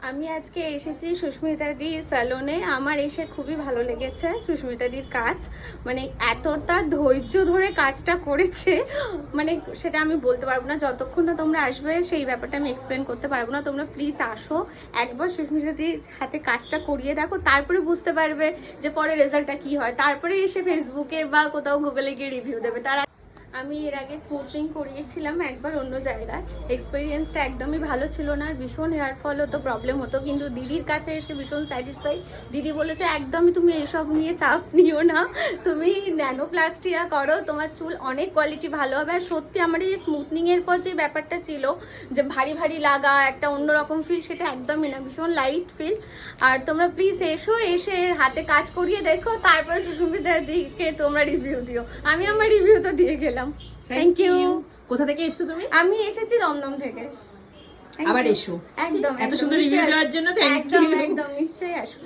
আমি আজকে এসেছি সুস্মিতাদির স্যালনে। আমার এসে খুবই ভালো লেগেছে সুস্মিতাদির কাজ। মানে এতটা ধৈর্য ধরে কাজটা করেছে, মানে সেটা আমি বলতে পারবো না। যতক্ষণ না তোমরা আসবে সেই ব্যাপারটা আমি এক্সপ্লেন করতে পারবো না। তোমরা প্লিজ আসো, একবার সুস্মিতাদির হাতে কাজটা করিয়ে দেখো, তারপরে বুঝতে পারবে যে পরে রেজাল্টটা কি হয়। তারপরে এসে ফেসবুকে বা কোথাও গুগলে গিয়ে রিভিউ দেবে। তার আমি এর আগে স্মুথনিং করিয়েছিলাম একবার অন্য জায়গায়, এক্সপিরিয়েন্সটা একদমই ভালো ছিল না। আর ভীষণ হেয়ার ফল হতো, প্রবলেম হতো, কিন্তু দিদির কাছে এসে ভীষণ স্যাটিসফাই। দিদি বলেছে একদমই তুমি এসব নিয়ে চাপ নিও না, তুমি ন্যানোপ্লাস্টিয়া করো, তোমার চুল অনেক কোয়ালিটি ভালো হবে। আর সত্যি আমার এই স্মুথনিংয়ের পর যে ব্যাপারটা ছিল যে ভারী ভারী লাগা, একটা অন্যরকম ফিল, সেটা একদমই না, ভীষণ লাইট ফিল। আর তোমরা প্লিজ এসো, এসে হাতে কাজ করিয়ে দেখো, তারপরে সুস্মিতার দিকে তোমরা রিভিউ দিও। আমি আমার রিভিউ তো দিয়ে গেলাম। Thank you. কোথা থেকে এসছো তুমি? আমি এসেছি দমদম থেকে। Thank আবার you. এসো। একদম এত সুন্দর রিভিউ দেওয়ার জন্য থ্যাংক একদম ইউ। একদম নিশ্চয়ই আসবো।